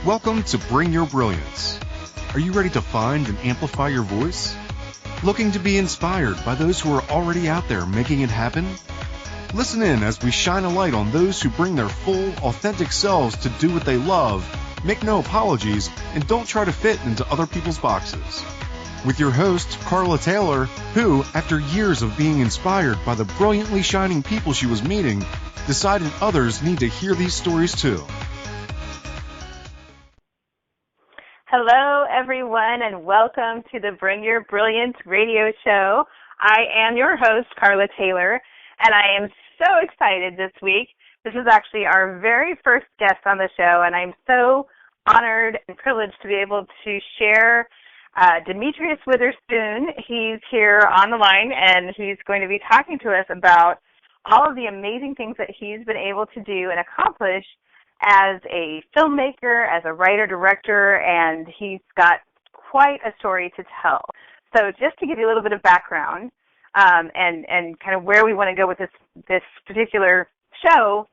Welcome to Bring Your Brilliance. Are you ready to find and amplify your voice? Looking to be inspired by those who are already out there making it happen? Listen in as we shine a light on those who bring their full, authentic selves to do what they love, make no apologies, and don't try to fit into other people's boxes. With your host, Carla Taylor, who, after years of being inspired by the brilliantly shining people she was meeting, decided others need to hear these stories too. Hello, everyone, and welcome to the Bring Your Brilliance radio show. I am your host, Carla Taylor, and I am so excited this week. This is actually our very first guest on the show, and I'm so honored and privileged to be able to share Demetrius Witherspoon. He's here on the line, and he's going to be talking to us about all of the amazing things that he's been able to do and accomplish as a filmmaker, as a writer-director, and he's got quite a story to tell. So just to give you a little bit of background and kind of where we want to go with this particular show,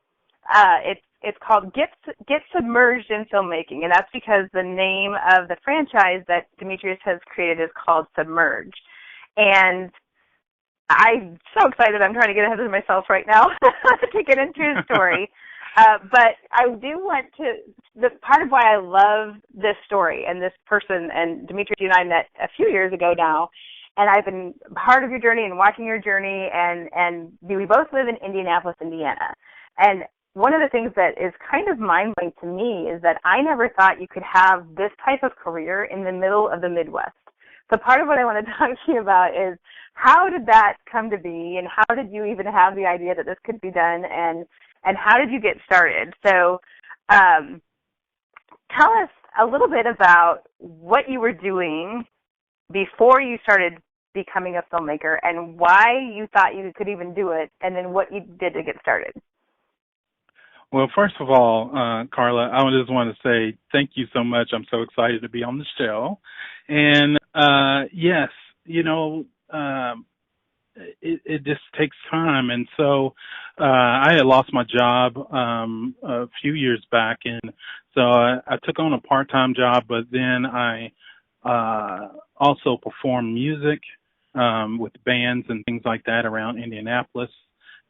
it's called Get Submerged in Filmmaking, and that's because the name of the franchise that Demetrius has created is called Submerged. And I'm so excited. I'm trying to get ahead of myself right now to get into his story. But I do want to, the part of why I love this story and this person, and Demetrius, you and I met a few years ago now, and I've been part of your journey and watching your journey, and we both live in Indianapolis, Indiana. And one of the things that is kind of mind-blowing to me is that I never thought you could have this type of career in the middle of the Midwest. So part of what I want to talk to you about is how did that come to be, and how did you even have the idea that this could be done, and how did you get started? So tell us a little bit about what you were doing before you started becoming a filmmaker and why you thought you could even do it, and then what you did to get started. Well, first of all, Carla, I just want to say thank you so much. I'm so excited to be on the show. And, yes, you know, it just takes time. And so I had lost my job a few years back, and so I took on a part-time job, but then I also performed music with bands and things like that around Indianapolis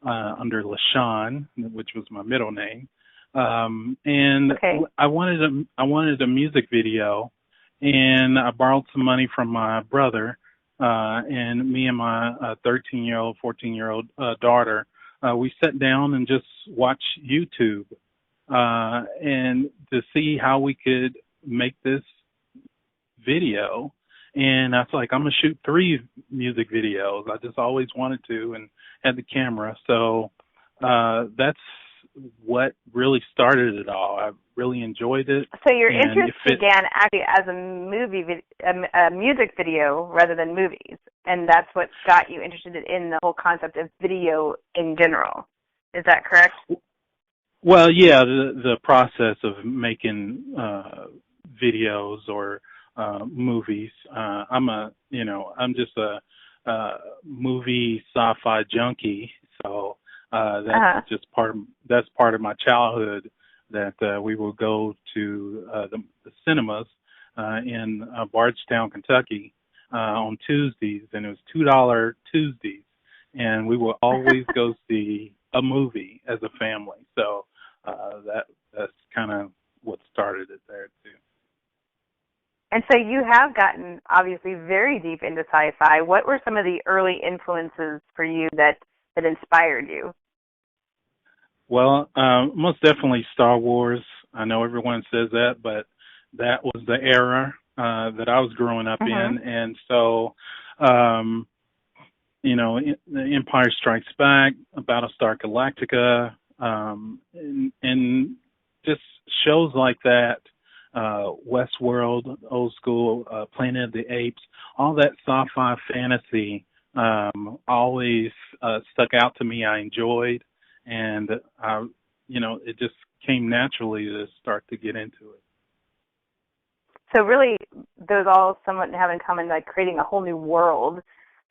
under LaShawn, which was my middle name. And okay. I wanted a music video, and I borrowed some money from my brother. And me and my 13-year-old, 14-year-old daughter, we sat down and just watched YouTube and to see how we could make this video. And I was like, I'm going to shoot 3 music videos. I just always wanted to and had the camera. So that's what really started it all. I really enjoyed it. So your interest began actually as a music video rather than movies, and that's what got you interested in the whole concept of video in general. Is that correct? Well, yeah, the process of making videos or movies. I'm just a movie sci-fi junkie, so that's just part of my childhood, that we will go to the cinemas in Bardstown, Kentucky on Tuesdays, and it was $2 Tuesdays, and we will always go see a movie as a family. So that's kind of what started it there too. And so you have gotten obviously very deep into sci-fi. What were some of the early influences for you that inspired you? Well, most definitely Star Wars. I know everyone says that, but that was the era that I was growing up in. And so, The Empire Strikes Back, Battlestar Galactica, and just shows like that, Westworld, old school, Planet of the Apes, all that sci-fi fantasy always stuck out to me. I enjoyed. And, it just came naturally to start to get into it. So really, those all somewhat have in common, like creating a whole new world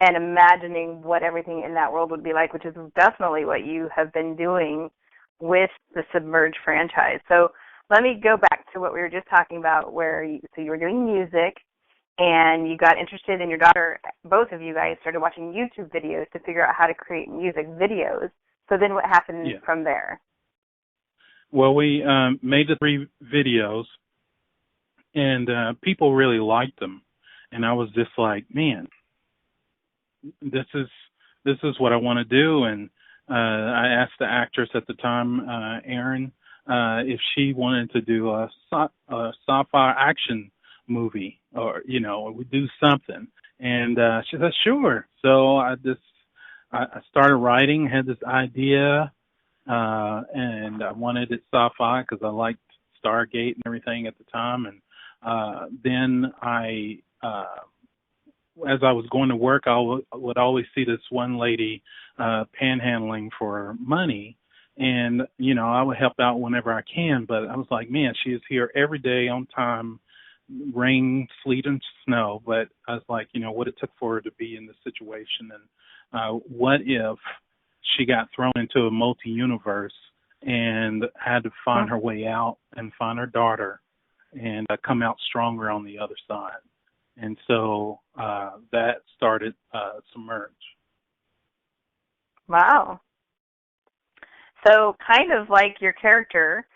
and imagining what everything in that world would be like, which is definitely what you have been doing with the Submerged franchise. So let me go back to what we were just talking about, so you were doing music, and you got interested, and your daughter, both of you guys, started watching YouTube videos to figure out how to create music videos. So then what happened from there? Well, we made the 3 videos, and people really liked them. And I was just like, man, this is what I want to do. And I asked the actress at the time, Erin, if she wanted to do a sci-fi action movie, or we do something. And she said, sure. So I started writing, had this idea, and I wanted it sci-fi because I liked Stargate and everything at the time. And then as I was going to work, I would always see this one lady panhandling for money. And, I would help out whenever I can. But I was like, man, she is here every day on time, rain, sleet, and snow. But I was like, what it took for her to be in this situation. And what if she got thrown into a multi-universe and had to find her way out and find her daughter and come out stronger on the other side. And so that started Submerge. Wow. So kind of like your character,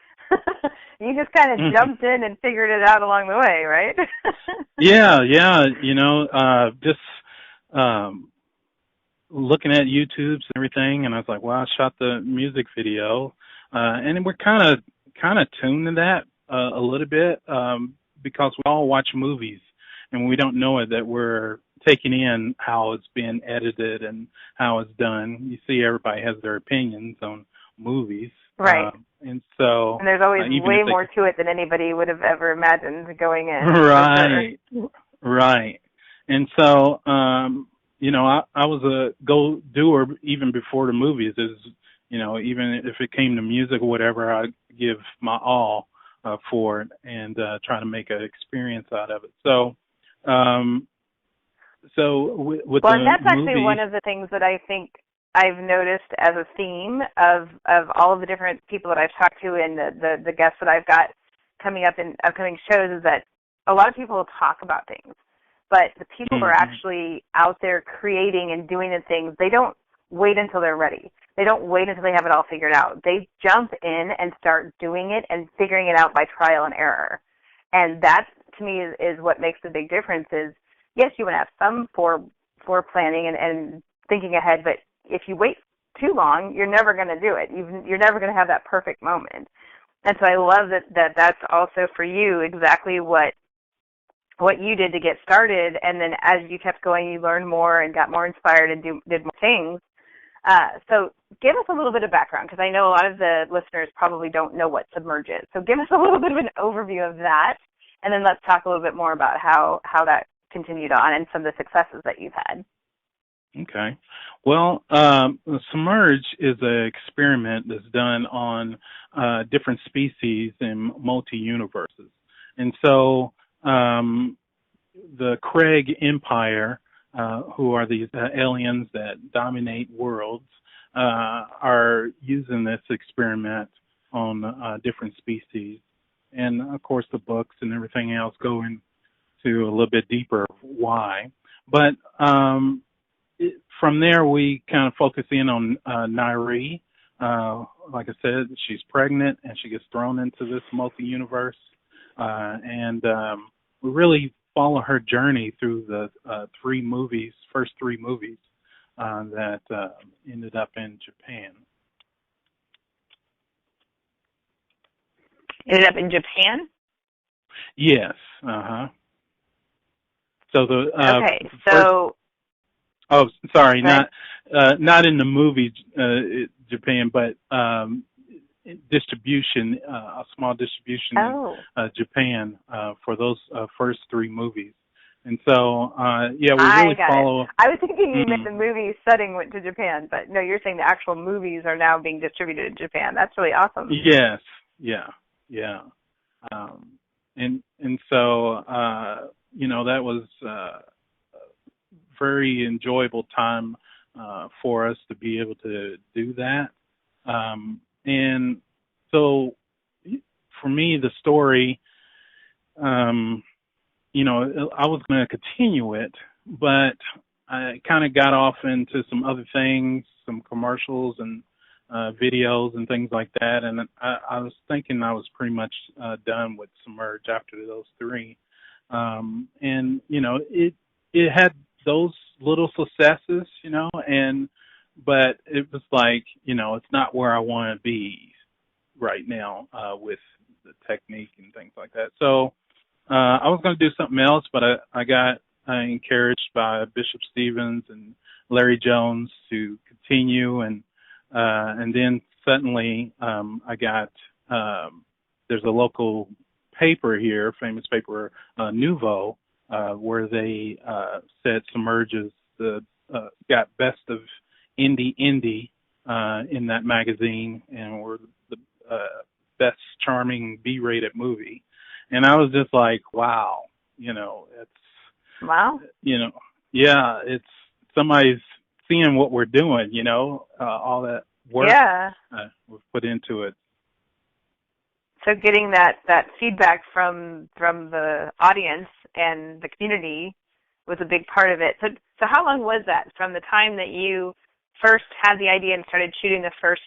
you just kind of jumped in and figured it out along the way, right? Yeah. Just looking at YouTubes and everything, and I was like, well, I shot the music video, and we're kind of tuned to that a little bit because we all watch movies, and we don't know it that we're taking in how it's been edited and how it's done. You see, everybody has their opinions on movies, right? And there's always way more to it than anybody would have ever imagined going in. Right, right. And so, I was a doer even before the movies. Even if it came to music or whatever, I'd give my all for it and try to make an experience out of it. So, with and that's actually one of the things that I think I've noticed as a theme of all of the different people that I've talked to and the guests that I've got coming up in upcoming shows is that a lot of people talk about things, but the people who are actually out there creating and doing the things, they don't wait until they're ready. They don't wait until they have it all figured out. They jump in and start doing it and figuring it out by trial and error. And that, to me, is what makes the big difference is, yes, you want to have some for planning and thinking ahead, but if you wait too long, you're never going to do it. You're never going to have that perfect moment. And so I love that that's also for you exactly what you did to get started. And then as you kept going, you learned more and got more inspired and did more things. So give us a little bit of background, because I know a lot of the listeners probably don't know what Submerge is. So give us a little bit of an overview of that, and then let's talk a little bit more about how that continued on and some of the successes that you've had. Okay. Well, Submerge is an experiment that's done on different species in multi-universes. And so the Craig Empire, who are these aliens that dominate worlds, are using this experiment on different species. And, of course, the books and everything else go into a little bit deeper why. But from there, we kind of focus in on Nairi. Like I said, she's pregnant, and she gets thrown into this multi-universe. And we really follow her journey through the first three movies that ended up in Japan. Ended up in Japan? Yes. So the okay. So. Oh, sorry, not in the movie Japan, but distribution, a small distribution in Japan for those first three movies. And so, we really follow. I was thinking you meant the movie setting went to Japan, but no, you're saying the actual movies are now being distributed in Japan. That's really awesome. Yes, yeah. And so, that was very enjoyable time for us to be able to do that. And so for me, the story, you know, I was going to continue it, but I kind of got off into some other things, some commercials and videos and things like that. And I was thinking I was pretty much done with Submerge after those three. And, you know, it had those little successes, you know, but it was like, you know, it's not where I want to be right now with the technique and things like that. So I was going to do something else, but I got encouraged by Bishop Stevens and Larry Jones to continue, and then suddenly I got there's a local paper here, famous paper, Nouveau, where they said Submerge is got best of indie in that magazine, and we're the best charming B-rated movie. And I was just like, wow, you know, wow, you know, yeah, it's somebody's seeing what we're doing, you know, all that work we've put into it. So getting that feedback from the audience and the community was a big part of it. So how long was that from the time that you first had the idea and started shooting the first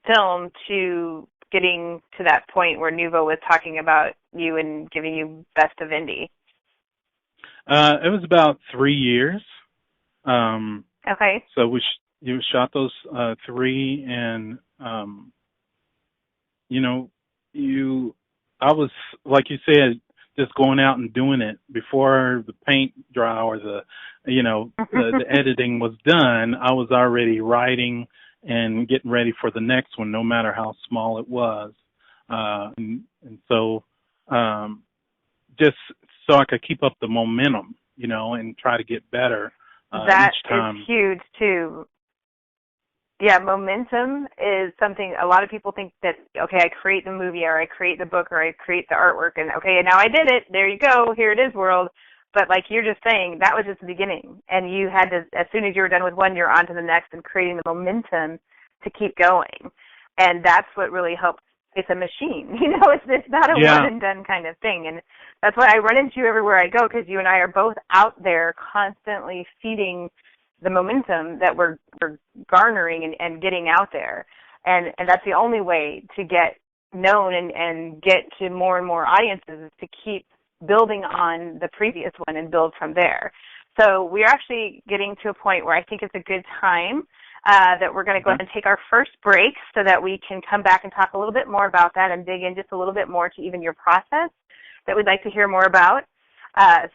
film to getting to that point where Nouveau was talking about you and giving you best of indie? It was about 3 years. Okay. So you shot those 3, and you know, I was, like you said, just going out and doing it before the paint dry or the editing was done. I was already writing and getting ready for the next one, no matter how small it was. And so just so I could keep up the momentum, you know, and try to get better each time. That is huge, too. Yeah, momentum is something a lot of people think that, okay, I create the movie or I create the book or I create the artwork and, okay, now I did it. There you go. Here it is, world. But like you're just saying, that was just the beginning. And you had to, as soon as you were done with one, you're on to the next and creating the momentum to keep going. And that's what really helps. It's a machine. You know, it's not a one-and-done kind of thing. And that's why I run into you everywhere I go, because you and I are both out there constantly feeding the momentum that we're garnering and getting out there. And that's the only way to get known and get to more and more audiences, is to keep building on the previous one and build from there. So we're actually getting to a point where I think it's a good time that we're going to go ahead and take our first break so that we can come back and talk a little bit more about that and dig in just a little bit more to even your process that we'd like to hear more about.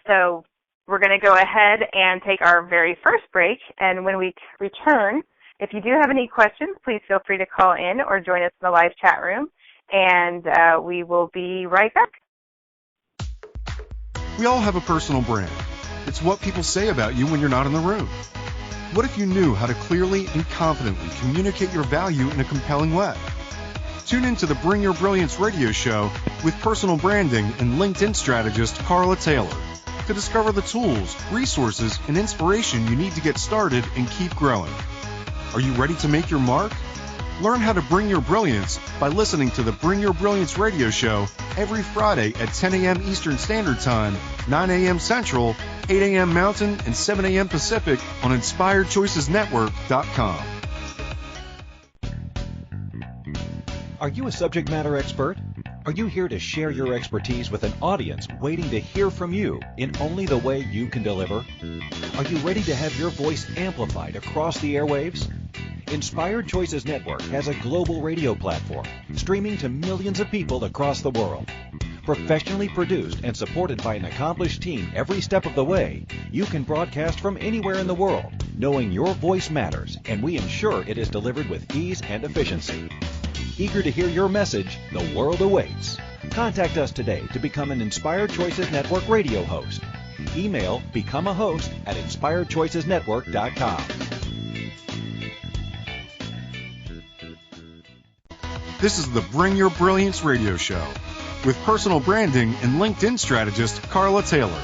So we're going to go ahead and take our very first break, and when we return, if you do have any questions, please feel free to call in or join us in the live chat room, and we will be right back. We all have a personal brand. It's what people say about you when you're not in the room. What if you knew how to clearly and confidently communicate your value in a compelling way? Tune in to the Bring Your Brilliance radio show with personal branding and LinkedIn strategist Carla Taylor to discover the tools, resources, and inspiration you need to get started and keep growing. Are you ready to make your mark? Learn how to bring your brilliance by listening to the Bring Your Brilliance radio show every Friday at 10 a.m. Eastern Standard Time, 9 a.m. Central, 8 a.m. Mountain, and 7 a.m. Pacific on InspiredChoicesNetwork.com. Are you a subject matter expert? Are you here to share your expertise with an audience waiting to hear from you in only the way you can deliver? Are you ready to have your voice amplified across the airwaves? Inspired Choices Network has a global radio platform streaming to millions of people across the world. Professionally produced and supported by an accomplished team every step of the way, you can broadcast from anywhere in the world, knowing your voice matters, and we ensure it is delivered with ease and efficiency. Eager to hear your message, the world awaits. Contact us today to become an Inspired Choices Network radio host. Email becomeahost@inspiredchoicesnetwork.com. This is the Bring Your Brilliance radio show with personal branding and LinkedIn strategist Carla Taylor.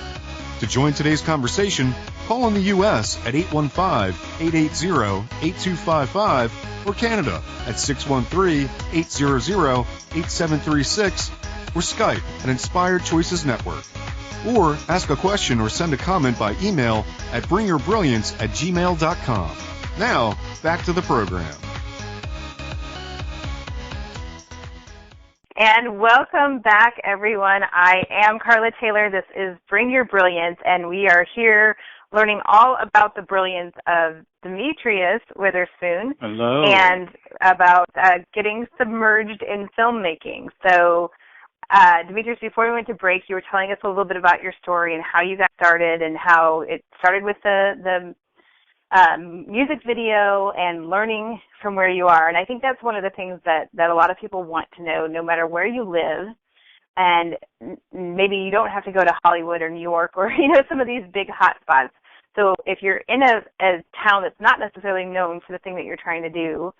To join today's conversation, Call in the U.S. at 815-880-8255 or Canada at 613-800-8736 or Skype at Inspired Choices Network. Or ask a question or send a comment by email at bringyourbrilliance@gmail.com. Now, back to the program. And welcome back, everyone. I am Carla Taylor. This is Bring Your Brilliance, and we are here learning all about the brilliance of Demetrius Witherspoon. Hello. And about getting submerged in filmmaking. So, Demetrius, before we went to break, you were telling us a little bit about your story and how you got started and how it started with the music video and learning from where you are. And I think that's one of the things that a lot of people want to know, no matter where you live. And maybe you don't have to go to Hollywood or New York or, some of these big hot spots. So if you're in a town that's not necessarily known for the thing that you're trying to do,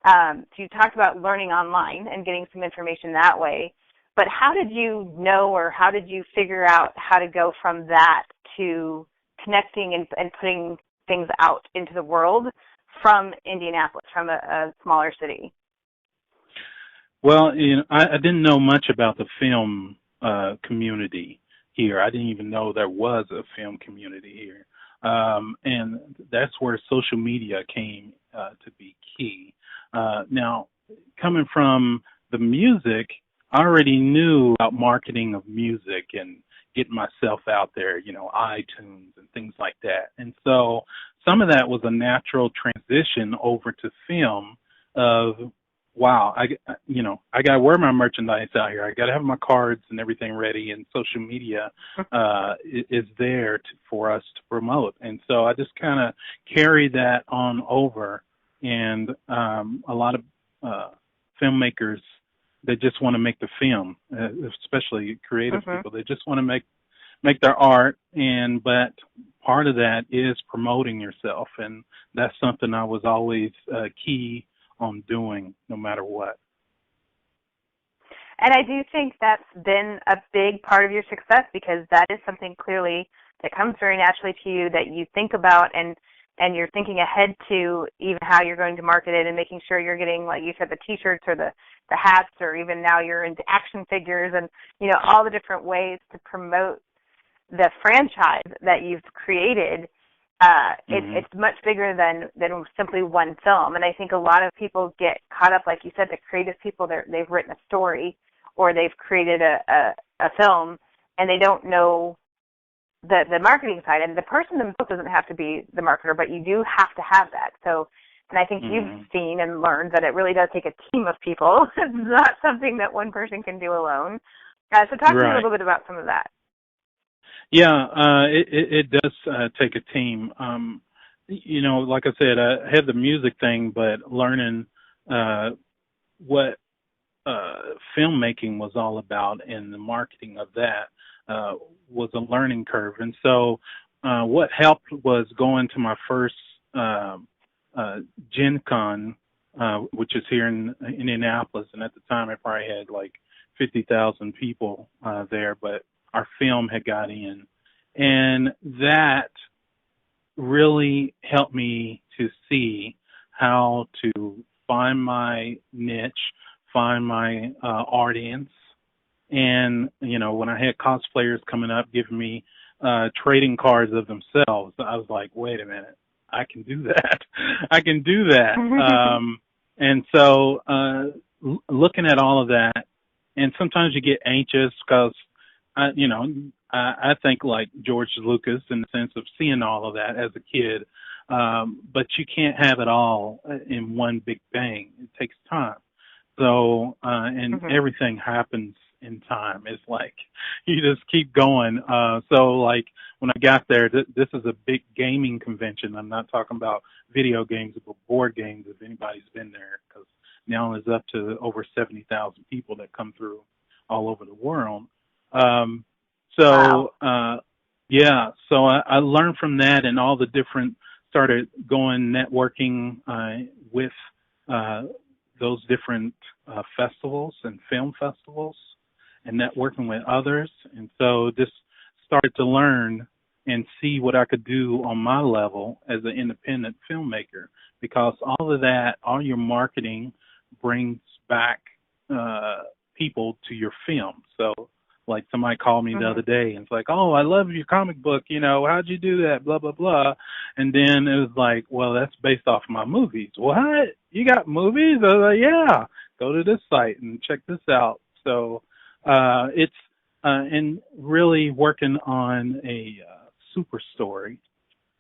so you talked about learning online and getting some information that way. But how did you know, or how did you figure out how to go from that to connecting and putting things out into the world from Indianapolis, from a smaller city? Well, I didn't know much about the film community here. I didn't even know there was a film community here. And that's where social media came to be key. Now, coming from the music, I already knew about marketing of music and getting myself out there, iTunes and things like that. And so some of that was a natural transition over to film of, wow, I got to wear my merchandise out here. I got to have my cards and everything ready, and social media is there for us to promote. And so I just kind of carried that on over, and a lot of filmmakers, they just want to make the film, especially creative people. They just want to make their art, but part of that is promoting yourself, and that's something I was always key on doing, no matter what. And I do think that's been a big part of your success, because that is something clearly that comes very naturally to you, that you think about and you're thinking ahead to even how you're going to market it and making sure you're getting, like you said, the T-shirts or the hats, or even now you're into action figures and, all the different ways to promote the franchise that you've created. It's much bigger than simply one film. And I think a lot of people get caught up, like you said, the creative people, they've written a story or they've created a film, and they don't know the marketing side. And the person themselves doesn't have to be the marketer, but you do have to have that. So, and I think you've seen and learned that it really does take a team of people. It's not something that one person can do alone. So talk to me a little bit about some of that. Yeah, it does take a team. Like I said, I had the music thing, but learning what filmmaking was all about and the marketing of that was a learning curve. And so what helped was going to my first Gen Con, which is here in Indianapolis. And at the time, I probably had like 50,000 people there, but our film had got in. And that really helped me to see how to find my niche, find my audience. And, when I had cosplayers coming up giving me trading cards of themselves, I was like, wait a minute, I can do that. I can do that. And so looking at all of that, and sometimes you get anxious because, I think like George Lucas in the sense of seeing all of that as a kid, but you can't have it all in one big bang. It takes time. So, and everything happens in time. It's like you just keep going. So like when I got there, this is a big gaming convention. I'm not talking about video games, but board games, if anybody's been there, because now it's up to over 70,000 people that come through all over the world. So I learned from that, and all the different, started going networking with those different festivals and film festivals, and networking with others. And so just started to learn and see what I could do on my level as an independent filmmaker, because all of that, all your marketing brings back people to your film. So like somebody called me the other day and it's like, oh, I love your comic book, how'd you do that, blah, blah, blah. And then it was like, well, that's based off my movies. What? You got movies? I was like, yeah, go to this site and check this out. So it's and really working on a super story.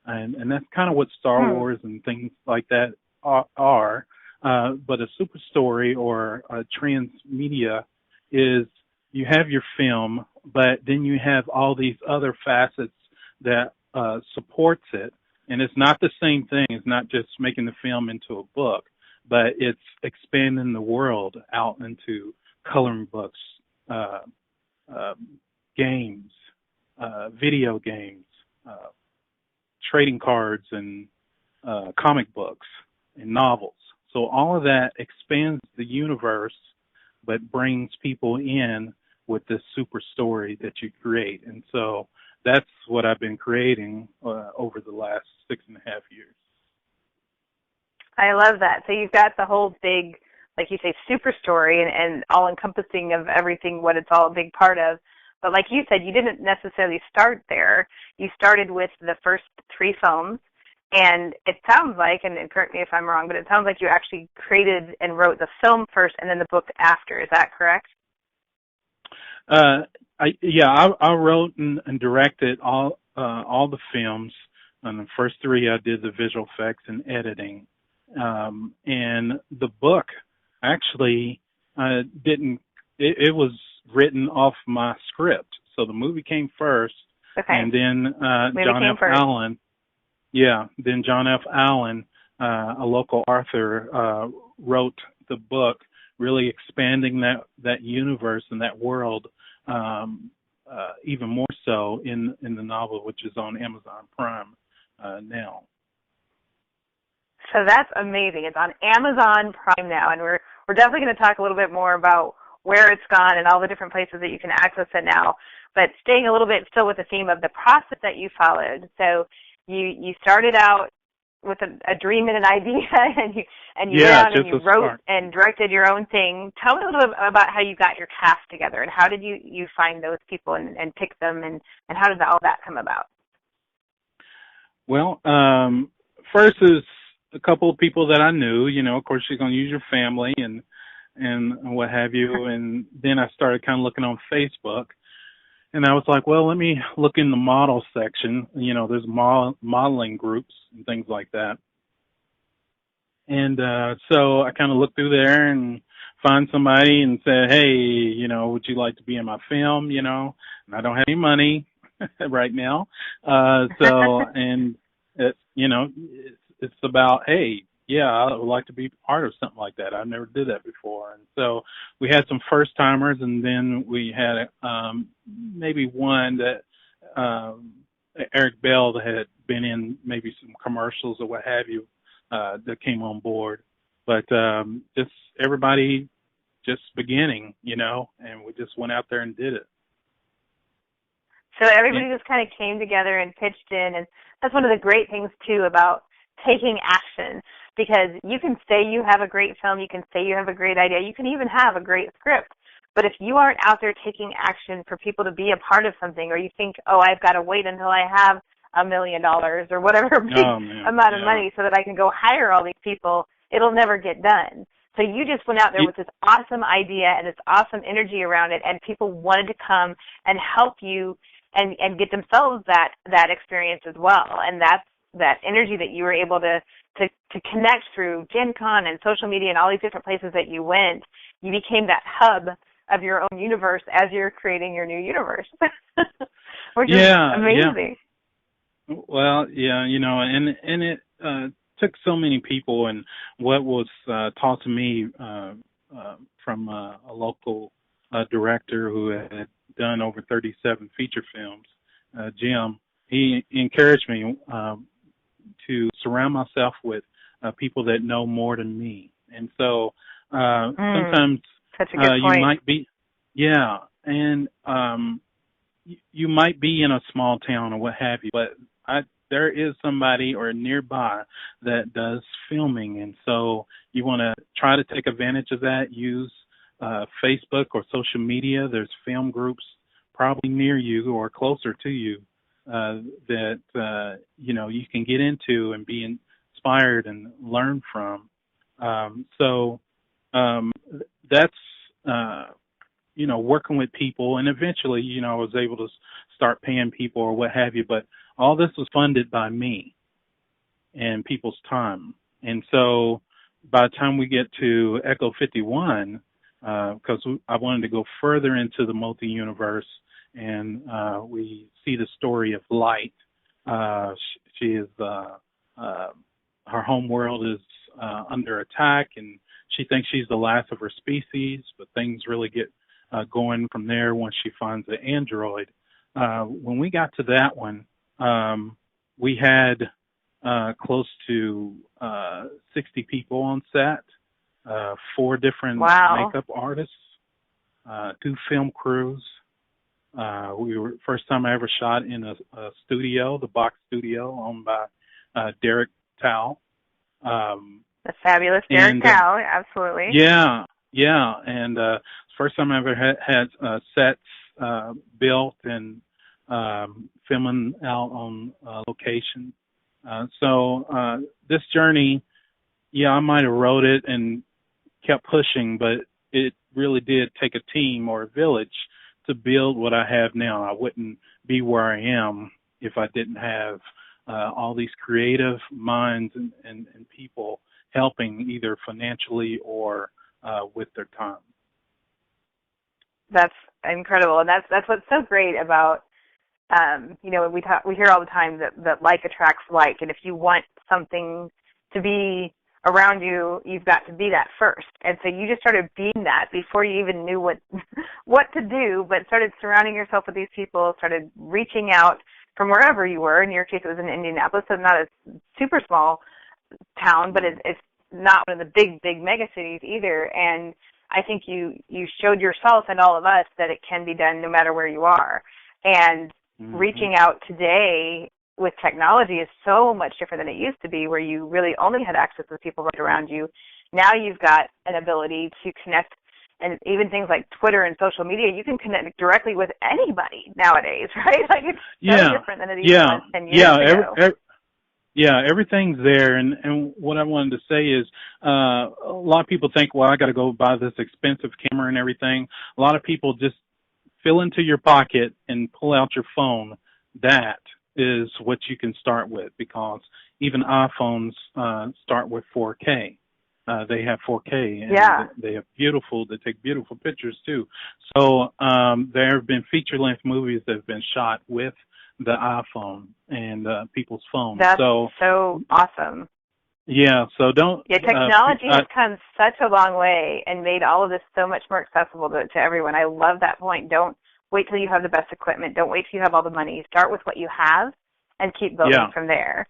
And that's kind of what Star Wars and things like that are. But a super story or a transmedia is you have your film, but then you have all these other facets that supports it. And it's not the same thing. It's not just making the film into a book, but it's expanding the world out into coloring books, games, video games, trading cards, and comic books and novels. So all of that expands the universe, but brings people in with this super story that you create. And so that's what I've been creating over the last 6.5 years. I love that. So you've got the whole big, like you say, super story and all-encompassing of everything, what it's all a big part of. But like you said, you didn't necessarily start there. You started with the first 3 films. And it sounds like, and correct me if I'm wrong, but it sounds like you actually created and wrote the film first and then the book after. Is that correct? I wrote and directed all the films. And the first 3, I did the visual effects and editing. And the book actually didn't. It was written off my script. So the movie came first, and then John F. Allen. Yeah, then John F. Allen, a local author, wrote the book, really expanding that universe and that world even more so in the novel, which is on Amazon Prime now. So that's amazing. It's on Amazon Prime now, and we're definitely going to talk a little bit more about where it's gone and all the different places that you can access it now. But staying a little bit still with the theme of the process that you followed. So you started out with a dream and an idea, and you went out and you wrote and directed your own thing. Tell me a little bit about how you got your cast together, and how did you find those people and pick them, and how did all that come about? Well, first is a couple of people that I knew. Of course, you're going to use your family and what have you. And then I started kind of looking on Facebook. And I was like, well, let me look in the model section. There's modeling groups and things like that. And so I kind of looked through there and find somebody and said, hey, would you like to be in my film? And I don't have any money right now. And it's about, hey, yeah, I would like to be part of something like that. I never did that before. And so we had some first timers, and then we had maybe one that Eric Bell that had been in maybe some commercials or what have you that came on board. But just everybody just beginning, and we just went out there and did it. So everybody just kind of came together and pitched in, and that's one of the great things, too, about taking action. Because you can say you have a great film, you can say you have a great idea, you can even have a great script. But if you aren't out there taking action for people to be a part of something, or you think, oh, I've got to wait until I have $1 million or whatever amount of money so that I can go hire all these people, it'll never get done. So you just went out there with this awesome idea and this awesome energy around it, and people wanted to come and help you and get themselves that experience as well. And that's that energy that you were able to connect through Gen Con and social media and all these different places that you went. You became that hub of your own universe as you're creating your new universe, which is amazing. Yeah. Well, yeah, and it took so many people, and what was taught to me from a local director who had done over 37 feature films, Jim, he encouraged me to surround myself with people that know more than me. And so sometimes Such a good point. you might be, and you might be in a small town or what have you, but there is somebody or nearby that does filming, and so you want to try to take advantage of that. Use Facebook or social media. There's film groups probably near you or closer to you that you can get into and be inspired and learn from. That's working with people, and eventually, I was able to start paying people or what have you, but all this was funded by me and people's time. And so by the time we get to Echo 51, because I wanted to go further into the multi-universe, and we see the story of Light. She is, her home world is under attack, and she thinks she's the last of her species, but things really get going from there once she finds the android. When we got to that one, we had close to 60 people on set, 4 different makeup artists, 2 film crews. First time I ever shot in a studio, the Box Studio, owned by Derek Tao. The fabulous Derek Tao, absolutely. Yeah, and first time I ever had sets built and filming out on location. So this journey, I might have wrote it and kept pushing, but it really did take a team or a village to build what I have now. I wouldn't be where I am if I didn't have all these creative minds and people helping either financially or with their time. That's incredible, and that's what's so great about we hear all the time that like attracts like, and if you want something to be around you, you've got to be that first. And so you just started being that before you even knew what to do, but started surrounding yourself with these people, started reaching out from wherever you were. In your case, it was in Indianapolis, so not a super small town, but it's not one of the big mega cities either. And I think you showed yourself and all of us that it can be done no matter where you are. And reaching out today with technology is so much different than it used to be, where you really only had access to people right around you. Now you've got an ability to connect, and even things like Twitter and social media, you can connect directly with anybody nowadays, right? Like it's so different than it even was 10 years ago. Everything's there, and what I wanted to say is a lot of people think, well, I got to go buy this expensive camera and everything. A lot of people just fill into your pocket and pull out your phone. That is what you can start with, because even iPhones start with 4K. They have 4K, and they take beautiful pictures too. So there have been feature-length movies that have been shot with the iPhone and people's phones. That's so awesome. Yeah, so don't... Yeah, technology has come such a long way and made all of this so much more accessible to everyone. I love that point. Don't wait till you have the best equipment. Don't wait till you have all the money. Start with what you have and keep building from there.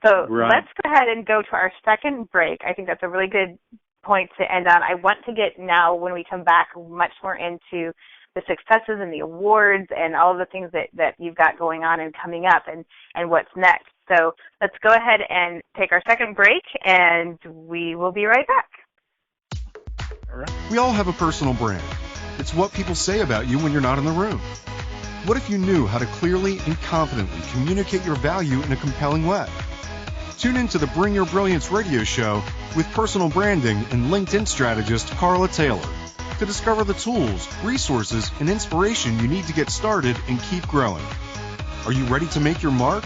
So let's go ahead and go to our second break. I think that's a really good point to end on. I want to get now, when we come back, much more into the successes and the awards and all of the things that you've got going on and coming up and what's next. So let's go ahead and take our second break, and we will be right back. All right. We all have a personal brand. It's what people say about you when you're not in the room. What if you knew how to clearly and confidently communicate your value in a compelling way? Tune in to the Bring Your Brilliance radio show with personal branding and LinkedIn strategist Carla Taylor to discover the tools, resources, and inspiration you need to get started and keep growing. Are you ready to make your mark?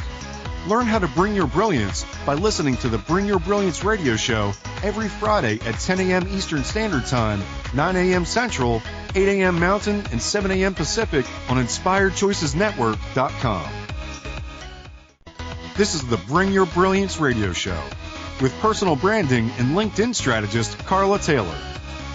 Learn how to bring your brilliance by listening to the Bring Your Brilliance radio show every Friday at 10 a.m. Eastern Standard Time, 9 a.m. Central, 8 a.m. Mountain, and 7 a.m. Pacific on InspiredChoicesNetwork.com. This is the Bring Your Brilliance radio show with personal branding and LinkedIn strategist Carla Taylor.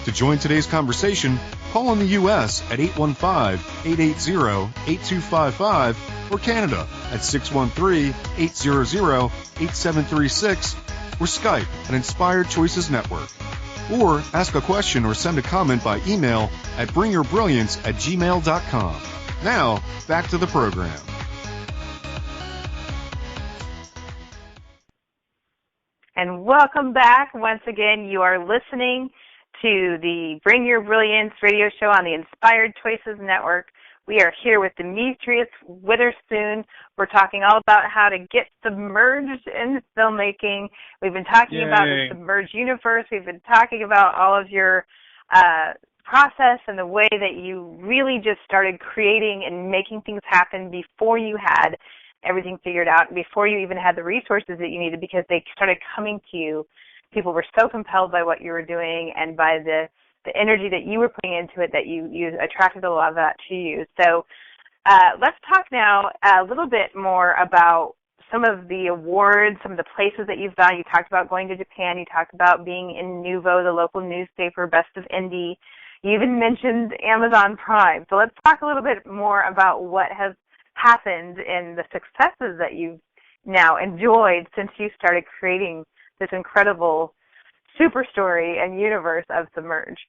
To join today's conversation, call in the U.S. at 815-880-8255 or Canada at 613-800-8736 or Skype at Inspired Choices Network. Or ask a question or send a comment by email at bringyourbrilliance@gmail.com. Now, back to the program. And welcome back. Once again, you are listening to the Bring Your Brilliance radio show on the Inspired Choices Network. We are here with Demetrius Witherspoon. We're talking all about how to get submerged in filmmaking. We've been talking about the Submerged universe. We've been talking about all of your process and the way that you really just started creating and making things happen before you had everything figured out, before you even had the resources that you needed, because they started coming to you. People were so compelled by what you were doing and by the energy that you were putting into it that you attracted a lot of that to you. So let's talk now a little bit more about some of the awards, some of the places that you've gone. You talked about going to Japan. You talked about being in Nuvo, the local newspaper, Best of Indie. You even mentioned Amazon Prime. So let's talk a little bit more about what has happened and the successes that you've now enjoyed since you started creating this incredible super story and universe of Submerge.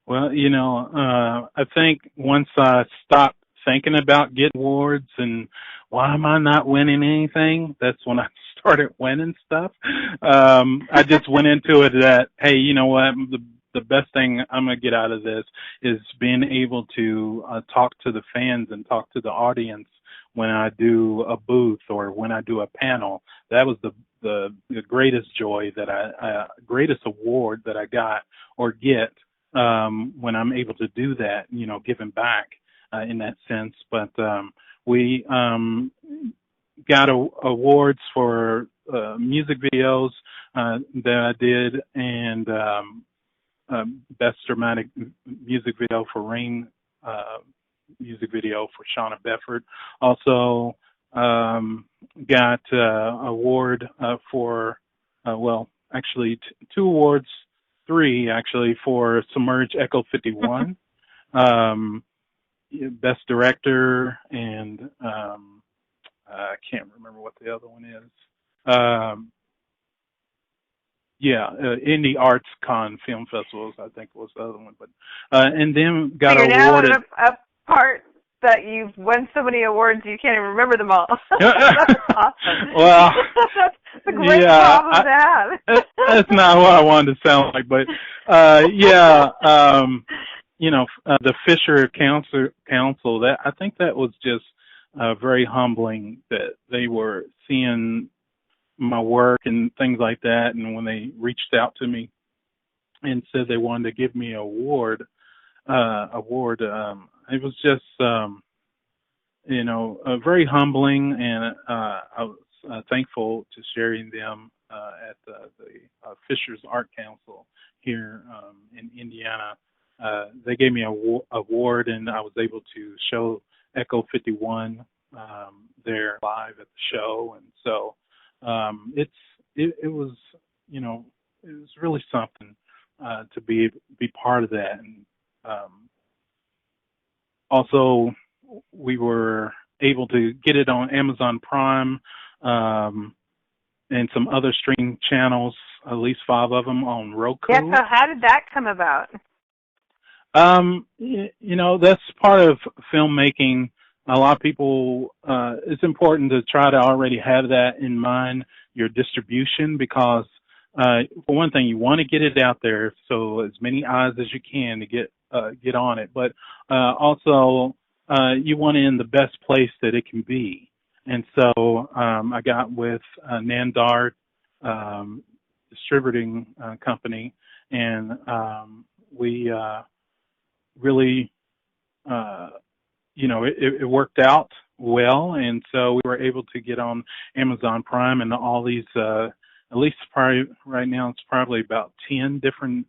Well, I think once I stopped thinking about getting awards and why am I not winning anything, that's when I started winning stuff. I just went into it that, hey, you know what, the best thing I'm going to get out of this is being able to talk to the fans and talk to the audience when I do a booth or when I do a panel. That was the greatest joy that greatest award that I got or get when I'm able to do that, giving back in that sense. But we got awards for music videos that I did, and Best Dramatic Music Video for Rain, music video for Shauna Befford. Also got award for, three actually, for Submerged Echo 51, Best Director, and I can't remember what the other one is. Indie Arts Con Film Festivals, I think was the other one. But and then got so you're awarded. Now at a part that you've won so many awards you can't even remember them all. That's awesome. Well, that's a great problem to have. That's not what I wanted to sound like, but the Fisher Council. That I think that was just very humbling that they were seeing my work and things like that, and when they reached out to me and said they wanted to give me an award, it was just very humbling, and I was thankful to sharing them at the Fisher's Art Council here in Indiana. They gave me an award, and I was able to show Echo 51 there live at the show, and so it was really something to be part of that. And also we were able to get it on Amazon Prime and some other streaming channels, at least 5 of them on Roku. Yeah, so how did that come about? That's part of filmmaking. A lot of people, it's important to try to already have that in mind, your distribution, because for one thing, you want to get it out there so as many eyes as you can to get on it. But also, you want it in the best place that it can be. And so I got with Nandard Distributing Company, and we really it worked out well, and so we were able to get on Amazon Prime and all these, at least probably right now it's probably about 10 different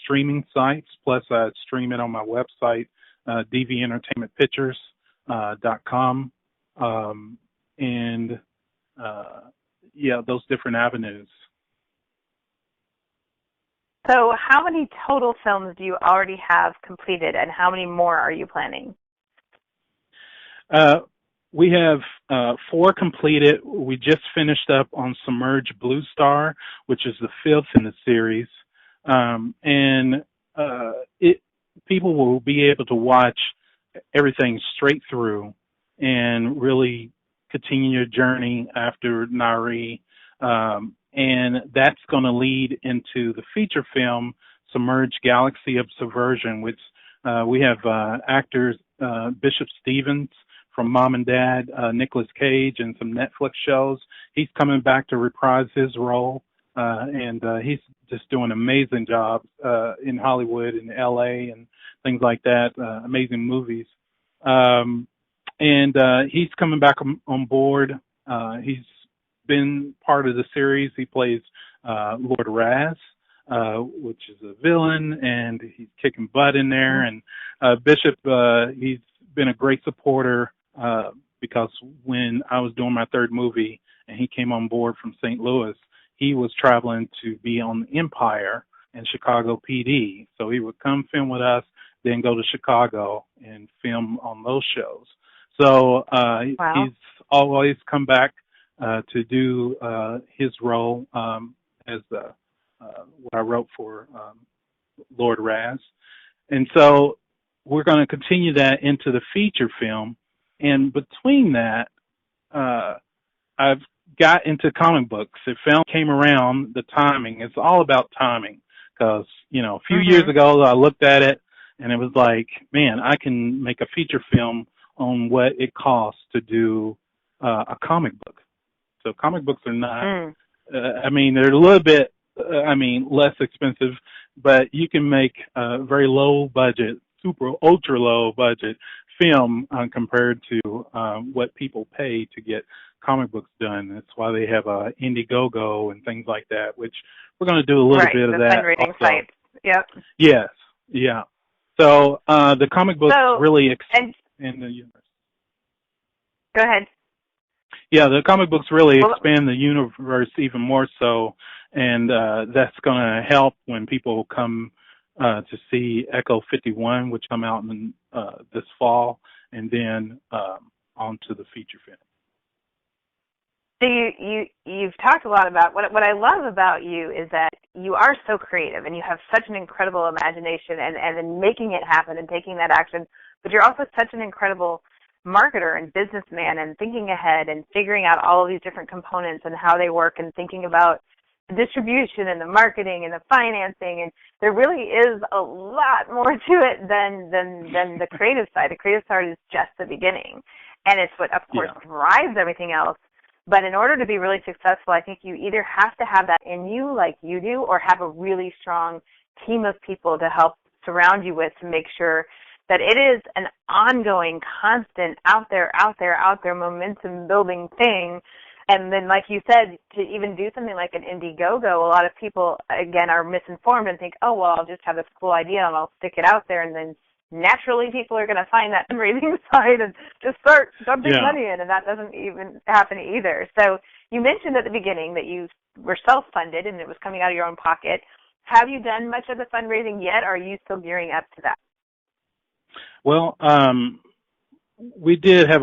streaming sites, plus I stream it on my website, dventertainmentpictures.com, and those different avenues. So how many total films do you already have completed, and how many more are you planning? We have 4 completed. We just finished up on Submerged Blue Star, which is the 5th in the series. And people will be able to watch everything straight through and really continue your journey after Nari. And that's going to lead into the feature film, Submerged Galaxy of Subversion, which we have actors Bishop Stevens from Mom and Dad, Nicolas Cage, and some Netflix shows. He's coming back to reprise his role, and he's just doing an amazing job in Hollywood and LA and things like that, amazing movies. And he's coming back on board. He's been part of the series. He plays Lord Raz, which is a villain, and he's kicking butt in there. And Bishop, he's been a great supporter because when I was doing my third movie and he came on board from St. Louis, he was traveling to be on Empire and Chicago PD. So he would come film with us, then go to Chicago and film on those shows. So he's always come back to do his role as what I wrote for Lord Raz. And so we're going to continue that into the feature film. And between that, I've got into comic books. It came around the timing. It's all about timing because, a few years ago I looked at it and it was like, man, I can make a feature film on what it costs to do a comic book. So comic books are not, they're a little bit, less expensive, but you can make a very low budget, ultra low budget film compared to what people pay to get comic books done. That's why they have Indiegogo and things like that, which we're going to do a little bit of that. Fundraising sites. Yep. Yes. Yeah. So the comic books really expand the universe. Go ahead. Yeah, the comic books really expand the universe even more so, and that's going to help when people come to see Echo 51, which come out in this fall, and then on to the feature film. So you've talked a lot about, what I love about you is that you are so creative and you have such an incredible imagination and in making it happen and taking that action, but you're also such an incredible marketer and businessman and thinking ahead and figuring out all of these different components and how they work and thinking about the distribution and the marketing and the financing, and there really is a lot more to it than the creative side. The creative side is just the beginning, and it's what, of course, drives everything else. But in order to be really successful, I think you either have to have that in you like you do or have a really strong team of people to help surround you with to make sure that it is an ongoing, constant, out there momentum building thing. And then, like you said, to even do something like an Indiegogo, a lot of people, again, are misinformed and think, oh, well, I'll just have this cool idea and I'll stick it out there, and then naturally people are going to find that fundraising side and just start dumping money in, and that doesn't even happen either. So you mentioned at the beginning that you were self-funded and it was coming out of your own pocket. Have you done much of the fundraising yet, or are you still gearing up to that? Well, we did have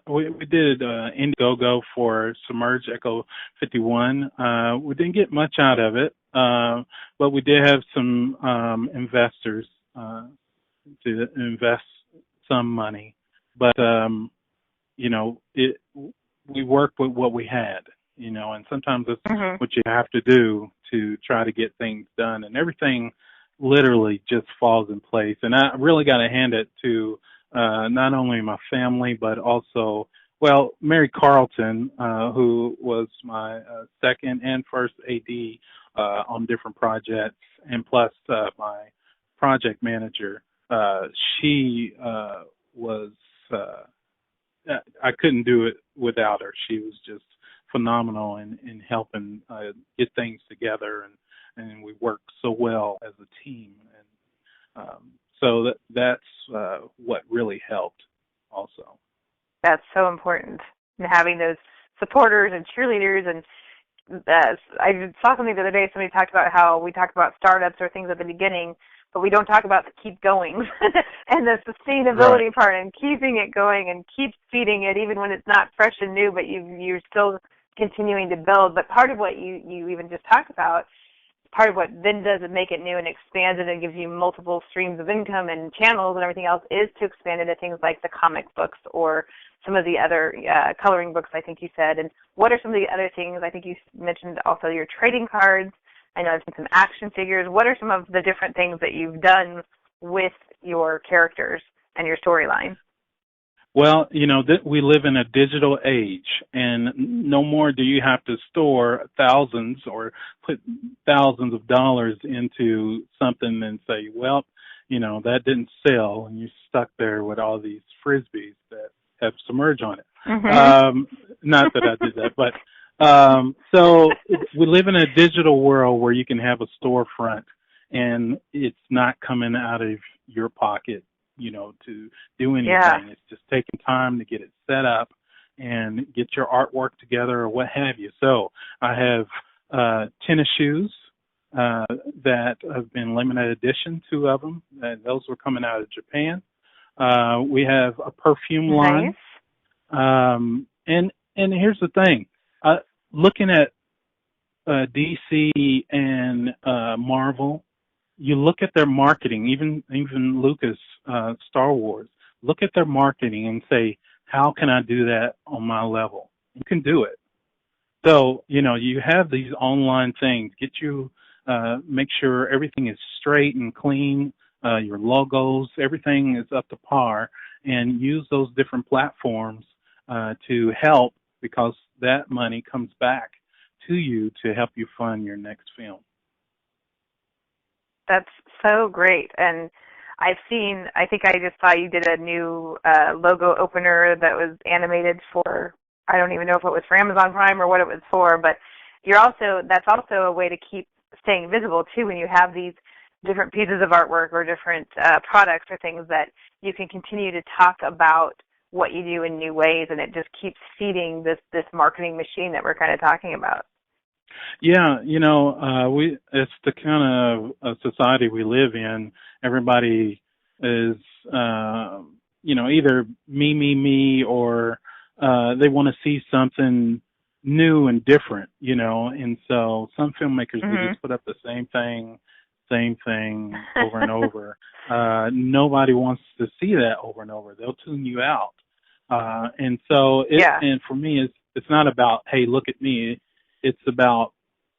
we did Indiegogo for Submerged Echo 51. We didn't get much out of it, but we did have some investors to invest some money. But, we worked with what we had, and sometimes that's what you have to do to try to get things done. And everything literally just falls in place. And I really got to hand it to not only my family, but also, Mary Carlton, who was my second and first AD on different projects, and plus my project manager. She was, I couldn't do it without her. She was just phenomenal in helping get things together, and we worked so well as a team. And so that's what really helped also. That's so important, and having those supporters and cheerleaders. And I saw something the other day, somebody talked about how we talk about startups or things at the beginning, but we don't talk about the keep going and the sustainability part and keeping it going and keep feeding it even when it's not fresh and new, but you're still continuing to build. But part of what you even just talked about, part of what then does it make it new and expands it and gives you multiple streams of income and channels and everything else is to expand into things like the comic books or some of the other coloring books, I think you said. And what are some of the other things? I think you mentioned also your trading cards. I know I've seen some action figures. What are some of the different things that you've done with your characters and your storyline? Well, we live in a digital age, and no more do you have to store thousands or put thousands of dollars into something and say, well, that didn't sell, and you're stuck there with all these Frisbees that have Submerge on it. Mm-hmm. Not that I did that, but so we live in a digital world where you can have a storefront, and it's not coming out of your pocket, to do anything. Yeah. It's just taking time to get it set up and get your artwork together or what have you. So I have tennis shoes that have been limited edition, 2 of them. And those were coming out of Japan. We have a perfume line. And here's the thing. Looking at DC and Marvel, you look at their marketing, even Lucas, Star Wars, look at their marketing and say, how can I do that on my level? You can do it. So, you have these online things. Make sure everything is straight and clean, your logos, everything is up to par, and use those different platforms to help, because that money comes back to you to help you fund your next film. That's so great. And I think I just saw you did a new logo opener that was animated for, I don't even know if it was for Amazon Prime or what it was for, but that's also a way to keep staying visible too, when you have these different pieces of artwork or different products or things that you can continue to talk about what you do in new ways, and it just keeps feeding this marketing machine that we're kind of talking about. Yeah, it's the kind of society we live in. Everybody is, either me, or they want to see something new and different, and so some filmmakers, Mm-hmm. they just put up the same thing over and over. Nobody wants to see that over and over. They'll tune you out. And so, and for me, it's not about, hey, look at me. It's about,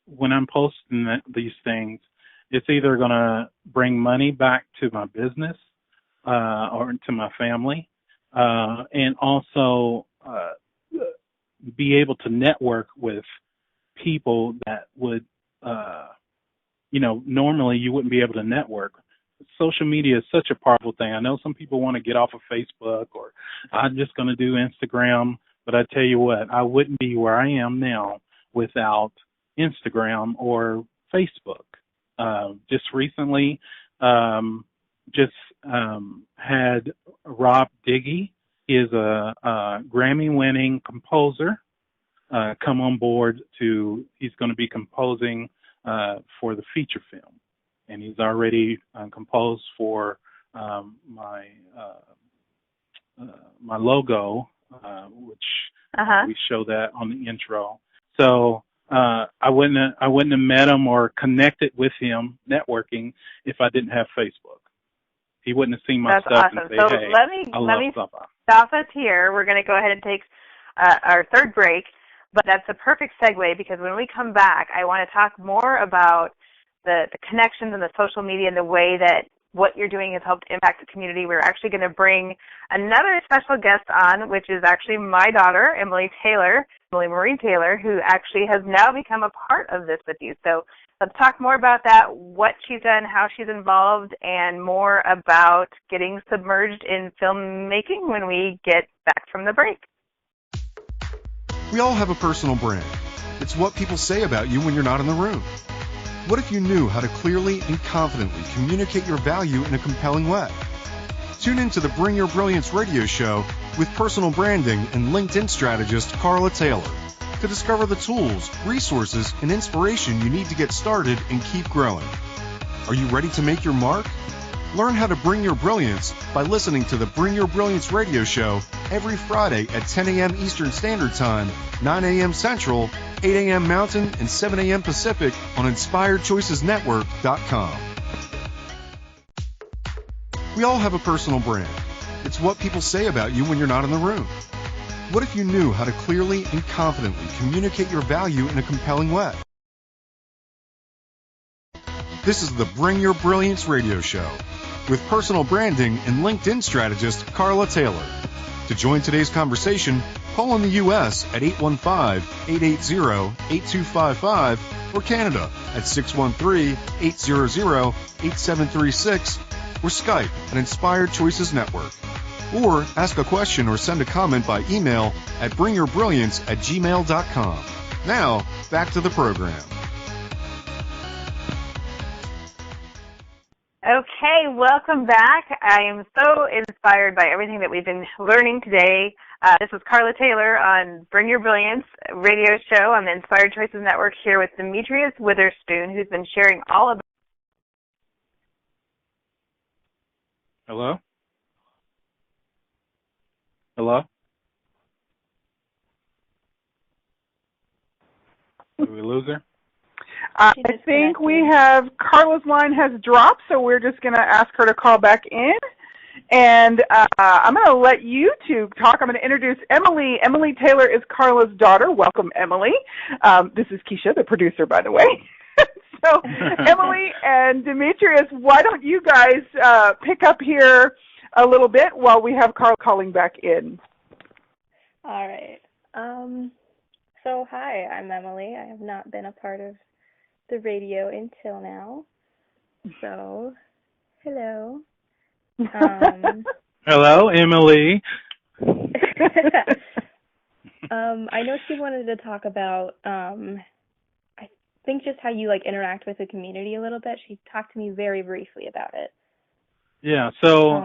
when I'm posting these things, it's either going to bring money back to my business or to my family, and also be able to network with people that would, normally you wouldn't be able to network. Social media is such a powerful thing. I know some people want to get off of Facebook, or I'm just going to do Instagram, but I tell you what, I wouldn't be where I am now without Instagram or Facebook. Just recently, had Rob Diggy, he is a Grammy-winning composer, come on board he's going to be composing for the feature film. And he's already composed for my logo, which we show that on the intro. So I wouldn't have met him or connected with him networking if I didn't have Facebook. He wouldn't have seen my That's stuff awesome. and say, So hey, let me stop us here. We're going to go ahead and take our third break, but that's a perfect segue, because when we come back, I want to talk more about the connections and the social media and the way that what you're doing has helped impact the community. We're actually going to bring another special guest on, which is actually my daughter, Emily Marie Taylor, who actually has now become a part of this with you. So let's talk more about that, what she's done, how she's involved, and more about getting submerged in filmmaking when we get back from the break. We all have a personal brand. It's what people say about you when you're not in the room. What if you knew how to clearly and confidently communicate your value in a compelling way? Tune in to the Bring Your Brilliance radio show with personal branding and LinkedIn strategist Carla Taylor to discover the tools, resources, and inspiration you need to get started and keep growing. Are you ready to make your mark? Learn how to bring your brilliance by listening to the Bring Your Brilliance radio show every Friday at 10 a.m. Eastern Standard Time, 9 a.m. Central, 8 a.m. Mountain, and 7 a.m. Pacific on InspiredChoicesNetwork.com. We all have a personal brand. It's what people say about you when you're not in the room. What if you knew how to clearly and confidently communicate your value in a compelling way? This is the Bring Your Brilliance radio show with personal branding and LinkedIn strategist Carla Taylor. To join today's conversation, call in the U.S. at 815-880-8255 or Canada at 613-800-8736 or Skype at Inspired Choices Network. Or ask a question or send a comment by email at bringyourbrilliance@gmail.com. Now, back to the program. Okay, welcome back. I am so inspired by everything that we've been learning today. This is Carla Taylor on Bring Your Brilliance radio show on the Inspired Choices Network here with Demetrius Witherspoon, who's been sharing all about... Hello? Hello? Did we lose her? I think we have Carla's line has dropped, so we're just going to ask her to call back in. And I'm going to let you two talk. I'm going to introduce Emily. Emily Taylor is Carla's daughter. Welcome, Emily. This is Keisha, the producer, by the way. So, Emily and Demetrius, why don't you guys pick up here a little bit while we have Carla calling back in? All right. So, hi, I'm Emily. I have not been a part of the radio until now. So, hello. Hello, Emily. I know she wanted to talk about, I think just how you interact with the community a little bit. She talked to me very briefly about it. Yeah, so,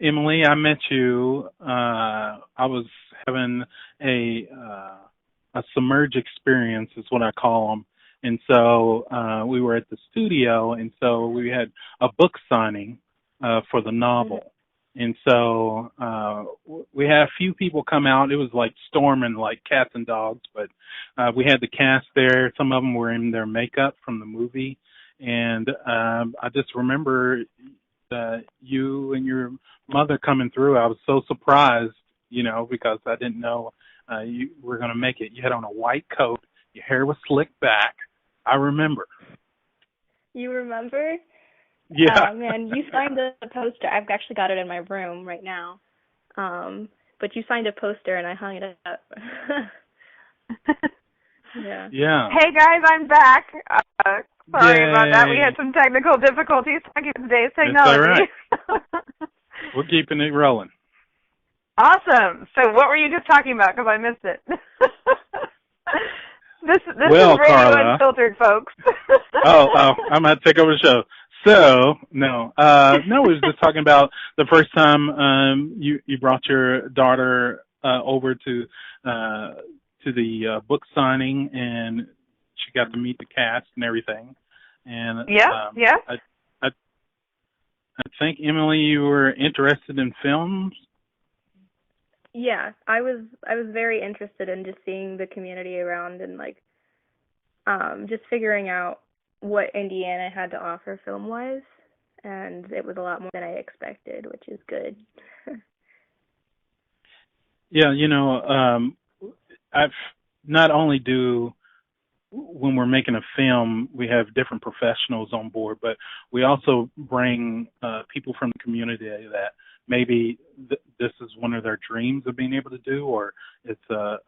Emily, I met you, I was having a submerge experience is what I call them. And so we were at the studio, and so we had a book signing for the novel. And so we had a few people come out. It was like storming like cats and dogs, but we had the cast there. Some of them were in their makeup from the movie. And I just remember you and your mother coming through. I was so surprised, because I didn't know you were going to make it. You had on a white coat. Your hair was slicked back. I remember. You remember? Yeah. Oh, man, you signed the poster. I've actually got it in my room right now. But you signed a poster, and I hung it up. Yeah. Hey, guys, I'm back. Sorry about that. We Yay. had some technical difficulties. Thank you for today's technology. That's all right. We're keeping it rolling. Awesome. So what were you just talking about? Because I missed it. This Well, is Radio Carla. Unfiltered, folks. Oh, I'm going to take over the show. So, no, we were just talking about the first time you brought your daughter over to the book signing, and she got to meet the cast and everything. And Yeah. I think, Emily, you were interested in films. Yeah, I was very interested in just seeing the community around and just figuring out what Indiana had to offer film-wise, and it was a lot more than I expected, which is good. Yeah, I've not only when we're making a film, we have different professionals on board, but we also bring people from the community that maybe this is one of their dreams of being able to do, or it's a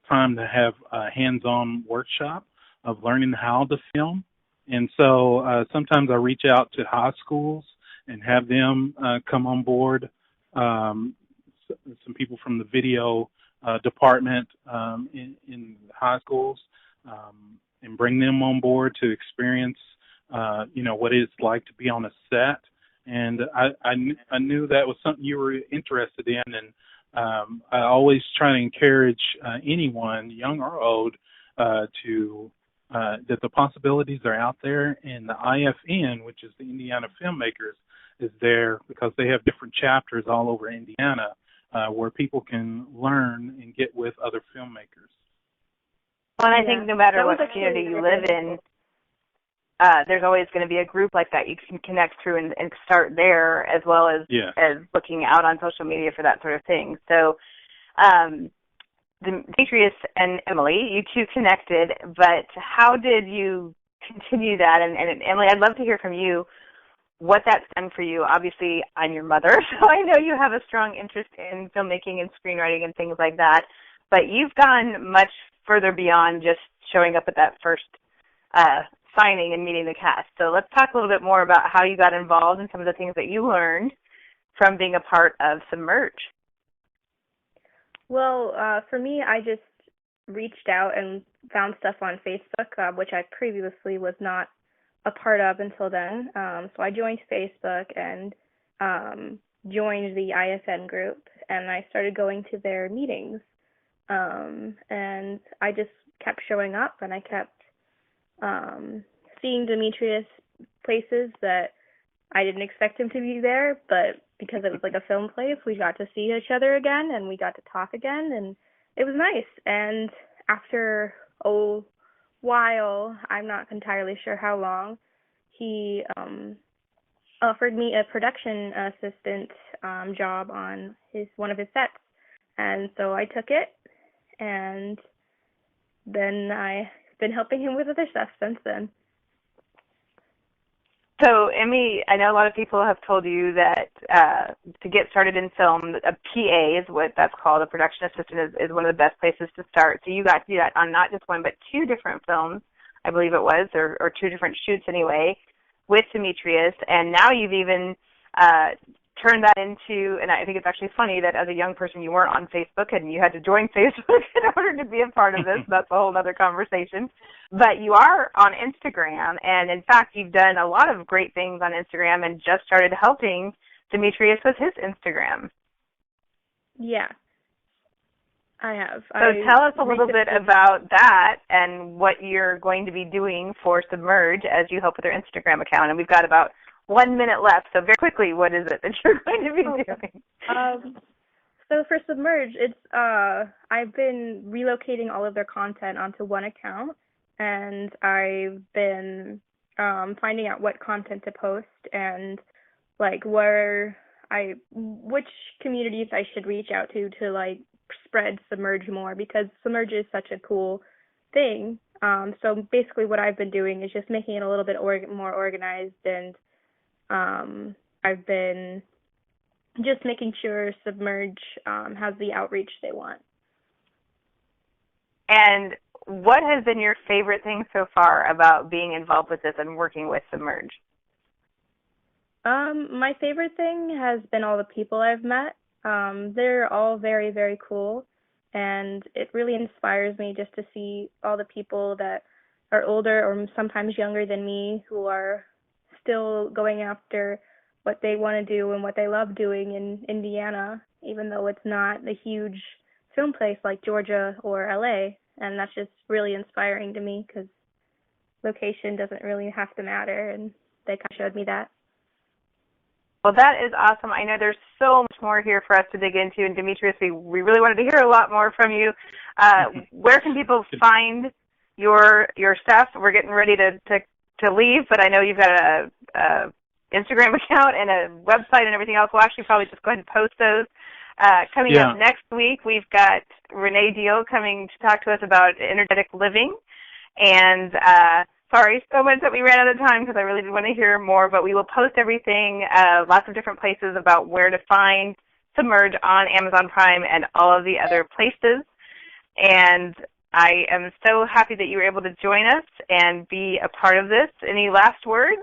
time to have a hands-on workshop of learning how to film. And so sometimes I reach out to high schools and have them come on board, some people from the video department in high schools, and bring them on board to experience, what it's like to be on a set. And I knew that was something you were interested in, and I always try to encourage anyone, young or old, to that the possibilities are out there, and the IFN, which is the Indiana Filmmakers is there because they have different chapters all over Indiana where people can learn and get with other filmmakers. Well, and I think no matter what community you live in, there's always going to be a group like that you can connect through and start there, as well as looking out on social media for that sort of thing. So Demetrius and Emily, you two connected, but how did you continue that? And Emily, I'd love to hear from you what that's done for you. Obviously, I'm your mother, so I know you have a strong interest in filmmaking and screenwriting and things like that, but you've gone much further beyond just showing up at that first signing and meeting the cast. So let's talk a little bit more about how you got involved and some of the things that you learned from being a part of Submerge. Well, for me, I just reached out and found stuff on Facebook, which I previously was not a part of until then. So I joined Facebook and joined the IFN group, and I started going to their meetings. And I just kept showing up, and I kept seeing Demetrius places that I didn't expect him to be there, but because it was like a film place, we got to see each other again, and we got to talk again, and it was nice. And after a while, I'm not entirely sure how long, he offered me a production assistant job on one of his sets, and so I took it, and then I've been helping him with other stuff since then. So, Emmy, I know a lot of people have told you that to get started in film, a PA is what that's called. A production assistant is one of the best places to start. So you got to do that on not just one, but two different films, I believe it was, or two different shoots anyway, with Demetrius. And now you've even turned that into, and I think it's actually funny that as a young person you weren't on Facebook and you had to join Facebook in order to be a part of this. That's a whole other conversation. But you are on Instagram, and in fact you've done a lot of great things on Instagram and just started helping Demetrius with his Instagram. Yeah, I have. So tell us a little bit about that and what you're going to be doing for Submerge as you help with their Instagram account. And we've got about 1 minute left, so very quickly, what is it that you're going to be doing? So for Submerge, it's I've been relocating all of their content onto one account, and I've been finding out what content to post and like which communities I should reach out to like spread Submerge more, because Submerge is such a cool thing. So basically, what I've been doing is just making it a little bit more organized, and I've been just making sure Submerge has the outreach they want. And what has been your favorite thing so far about being involved with this and working with Submerge? My favorite thing has been all the people I've met. They're all very, very cool, and it really inspires me just to see all the people that are older or sometimes younger than me who are still going after what they want to do and what they love doing in Indiana, even though it's not a huge film place like Georgia or LA. And that's just really inspiring to me, because location doesn't really have to matter, and they kind of showed me that. Well, that is awesome. I know there's so much more here for us to dig into, and Demetrius, we really wanted to hear a lot more from you. Where can people find your stuff? We're getting ready to leave, but I know you've got a Instagram account and a website and everything else. We'll actually probably just go ahead and post those. Coming up next week, we've got Renee Deal coming to talk to us about energetic living. And sorry so much that we ran out of time, because I really did want to hear more, but we will post everything, lots of different places about where to find Submerge on Amazon Prime and all of the other places. And I am so happy that you were able to join us and be a part of this. Any last words?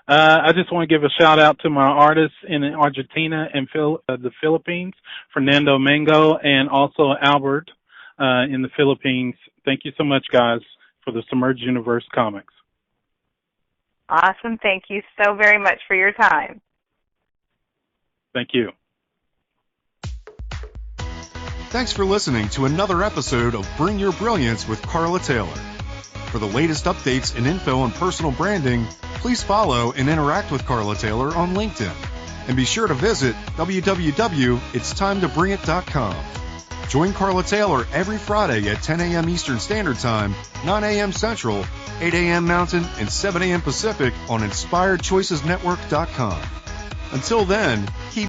I just want to give a shout out to my artists in Argentina and the Philippines, Fernando Mango, and also Albert in the Philippines. Thank you so much, guys, for the Submerged Universe comics. Awesome. Thank you so very much for your time. Thank you. Thanks for listening to another episode of Bring Your Brilliance with Carla Taylor. For the latest updates and info on personal branding, please follow and interact with Carla Taylor on LinkedIn. And be sure to visit www.itstimetoBringIt.com. Join Carla Taylor every Friday at 10 a.m. Eastern Standard Time, 9 a.m. Central, 8 a.m. Mountain, and 7 a.m. Pacific on InspiredChoicesNetwork.com. Until then, keep